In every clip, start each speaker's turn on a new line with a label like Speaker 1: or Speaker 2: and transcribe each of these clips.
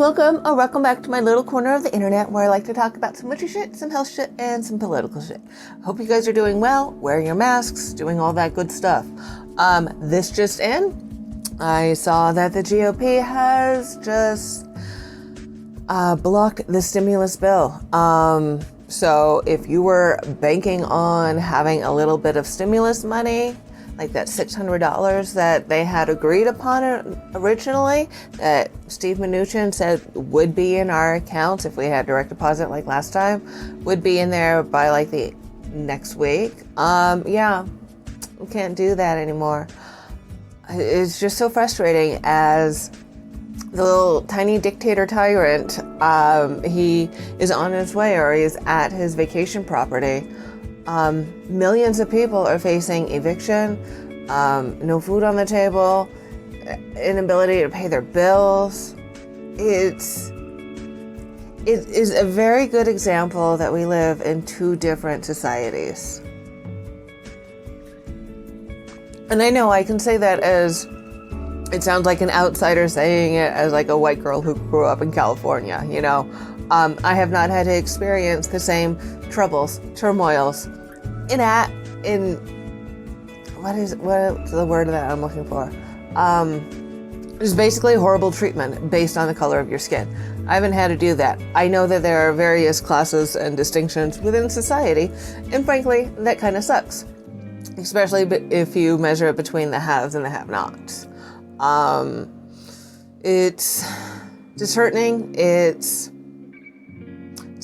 Speaker 1: Welcome or welcome back to my little corner of the internet where I like to talk about some witchy shit, some health shit, and some political shit. Hope you guys are doing well, wearing your masks, doing all that good stuff. This just in, I saw that the GOP has just blocked the stimulus bill. So if you were banking on having a little bit of stimulus money, like that $600 that they had agreed upon originally, that Steve Mnuchin said would be in our accounts if we had direct deposit like last time, would be in there by like the next week. Yeah, we can't do that anymore. It's just so frustrating as the little tiny dictator tyrant. He is on his way, or he's at his vacation property. Millions of people are facing eviction, no food on the table, inability to pay their bills. It is a very good example that we live in two different societies. And I know I can say that as, it sounds like an outsider saying it as like a white girl who grew up in California, you know. I have not had to experience the same troubles, turmoils, what's the word that I'm looking for? It's basically horrible treatment based on the color of your skin. I haven't had to do that. I know that there are various classes and distinctions within society, and frankly, that kind of sucks. Especially if you measure it between the haves and the have-nots. It's disheartening, it's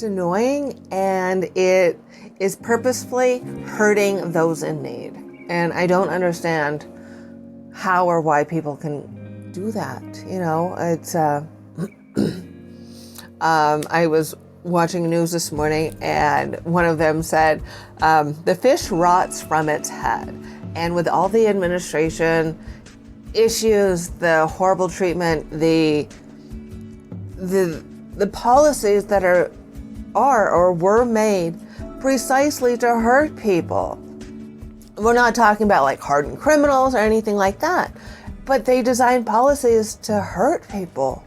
Speaker 1: annoying, and it is purposefully hurting those in need. And I don't understand how or why people can do that. You know, it's, I was watching news this morning and one of them said, the fish rots from its head. And with all the administration issues, the horrible treatment, the policies that are or were made precisely to hurt people. We're not talking about like hardened criminals or anything like that, but they design policies to hurt people.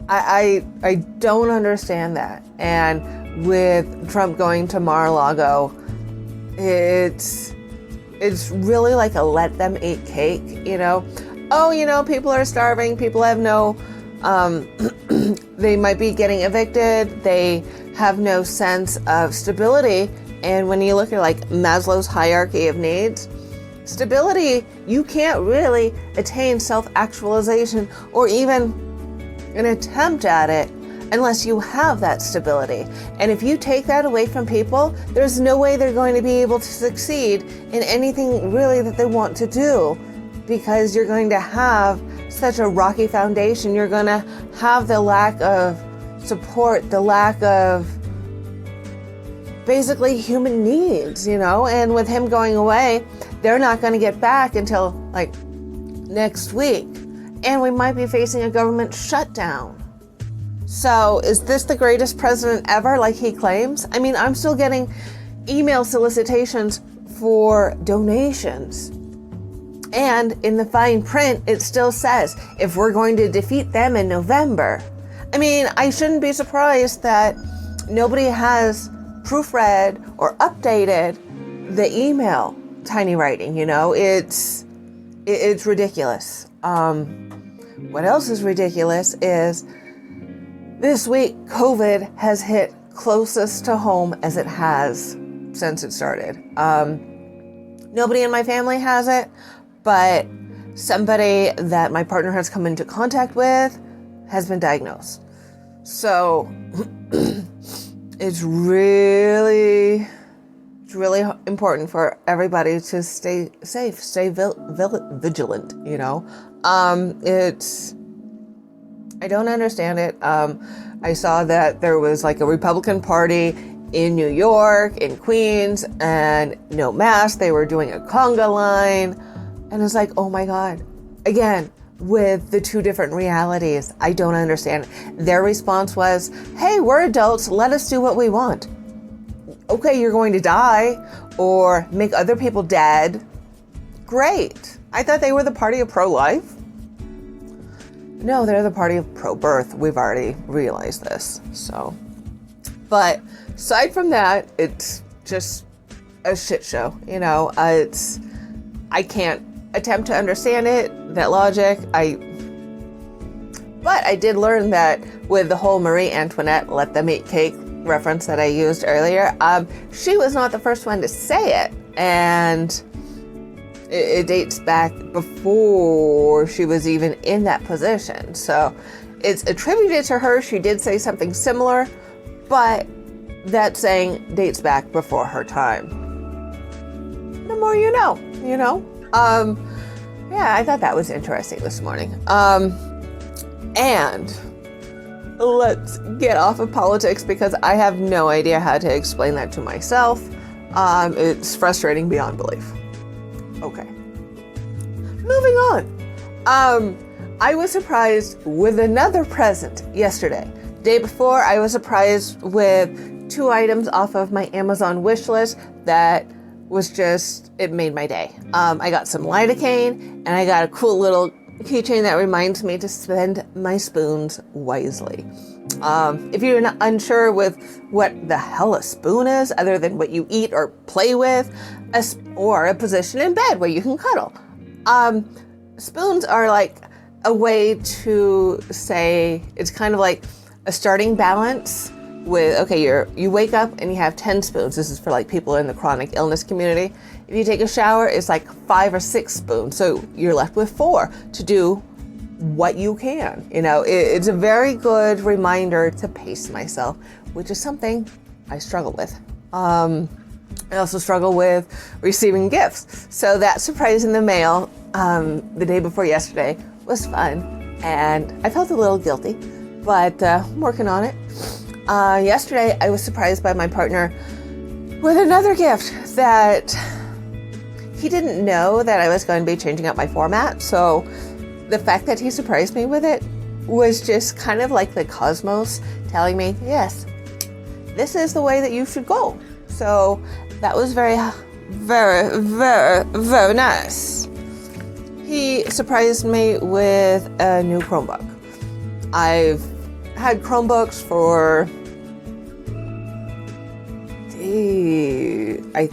Speaker 1: I don't understand that. And with Trump going to Mar-a-Lago, it's really like a let them eat cake, you know. Oh, you know, people are starving, people have no, they might be getting evicted, they have no sense of stability. And when you look at like Maslow's hierarchy of needs, stability, you can't really attain self-actualization or even an attempt at it unless you have that stability. And if you take that away from people, there's no way they're going to be able to succeed in anything really that they want to do, because you're going to have such a rocky foundation. You're going to have the lack of support, the lack of basically human needs, you know. And with him going away, they're not going to get back until like next week. And we might be facing a government shutdown. So is this the greatest president ever, like he claims? I mean, I'm still getting email solicitations for donations. And in the fine print, it still says, if we're going to defeat them in November. I mean, I shouldn't be surprised that nobody has proofread or updated the email tiny writing, you know. It's ridiculous. What else is ridiculous is this week COVID has hit closest to home as it has since it started. Nobody in my family has it, but somebody that my partner has come into contact with has been diagnosed. So it's really important for everybody to stay safe, stay vigilant, you know. I don't understand it. I saw that there was like a Republican Party in New York, in Queens, and no mask. They were doing a conga line. And it's like, oh my God. Again, with the two different realities, I don't understand. Their response was, hey, we're adults, let us do what we want. Okay, you're going to die or make other people dead. Great. I thought they were the party of ProLife. No, they're the party of pro-birth. We've already realized this. So, but aside from that, it's just a shit show. You know, I can't attempt to understand it, that logic. But I did learn that with the whole Marie Antoinette let them eat cake reference that I used earlier, she was not the first one to say it, and it dates back before she was even in that position. So it's attributed to her. She did say something similar, but that saying dates back before her time. The more you know, you know? Yeah, I thought that was interesting this morning. And let's get off of politics because I have no idea how to explain that to myself. It's frustrating beyond belief. Okay. Moving on. I was surprised with another present yesterday. Day before, I was surprised with 2 items off of my Amazon wish list that was just, it made my day. I got some lidocaine and I got a cool little keychain that reminds me to spend my spoons wisely. If you're not unsure with what the hell a spoon is, other than what you eat or play with, or a position in bed where you can cuddle, spoons are like a way to say, it's kind of like a starting balance with, okay, you wake up and you have 10 spoons. This is for like people in the chronic illness community. If you take a shower, it's like 5 or 6 spoons. So you're left with 4 to do what you can. You know, it's a very good reminder to pace myself, which is something I struggle with. I also struggle with receiving gifts. So that surprise in the mail the day before yesterday was fun. And I felt a little guilty, but I'm working on it. Yesterday, I was surprised by my partner with another gift that he didn't know that I was going to be changing up my format. So the fact that he surprised me with it was just kind of like the cosmos telling me, yes, this is the way that you should go. So that was very, very, very, very nice. He surprised me with a new Chromebook. I've had Chromebooks for a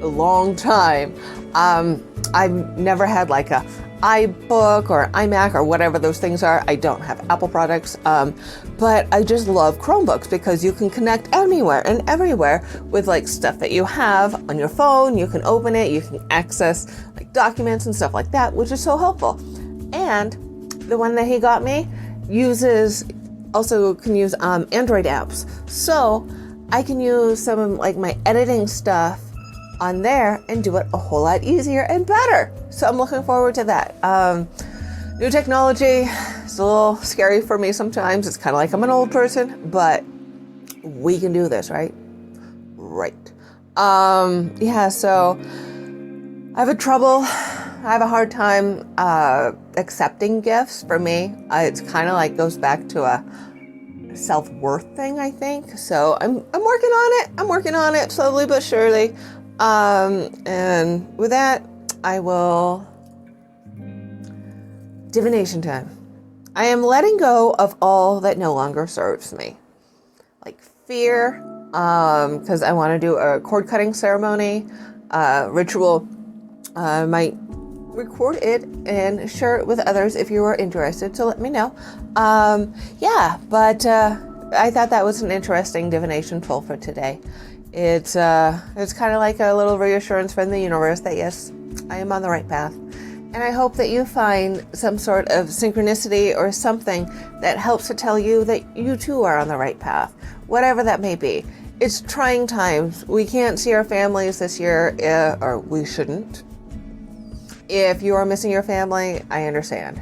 Speaker 1: long time. I've never had like a iBook or iMac or whatever those things are. I don't have Apple products, but I just love Chromebooks because you can connect anywhere and everywhere with like stuff that you have on your phone. You can open it, you can access like documents and stuff like that, which is so helpful. And the one that he got me also can use Android apps. So I can use some of like my editing stuff on there and do it a whole lot easier and better. So I'm looking forward to that. New technology is a little scary for me sometimes. It's kind of like I'm an old person, but we can do this, right? Right. Yeah, so I have a hard time accepting gifts. For me, it's kind of like goes back to a self-worth thing, I think. So I'm working on it slowly but surely. And with that, I will divination time. I am letting go of all that no longer serves me, like fear, because I want to do a cord cutting ceremony, ritual. I might record it and share it with others if you are interested, so let me know. Yeah, but I thought that was an interesting divination tool for today. It's kind of like a little reassurance from the universe that yes, I am on the right path. And I hope that you find some sort of synchronicity or something that helps to tell you that you too are on the right path, whatever that may be. It's trying times. We can't see our families this year, or we shouldn't. If you are missing your family, I understand.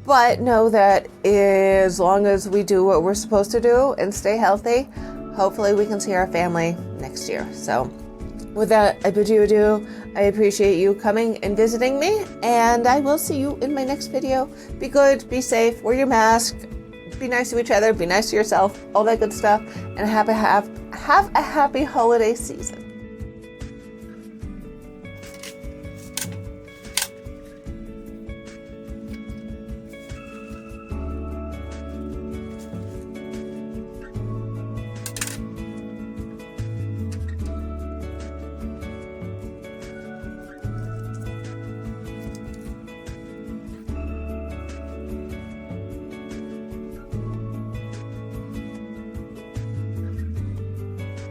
Speaker 1: But know that as long as we do what we're supposed to do and stay healthy, hopefully we can see our family next year. So with that, I bid you adieu. I appreciate you coming and visiting me, and I will see you in my next video. Be good, be safe, wear your mask, be nice to each other, be nice to yourself, all that good stuff, and have a happy holiday season.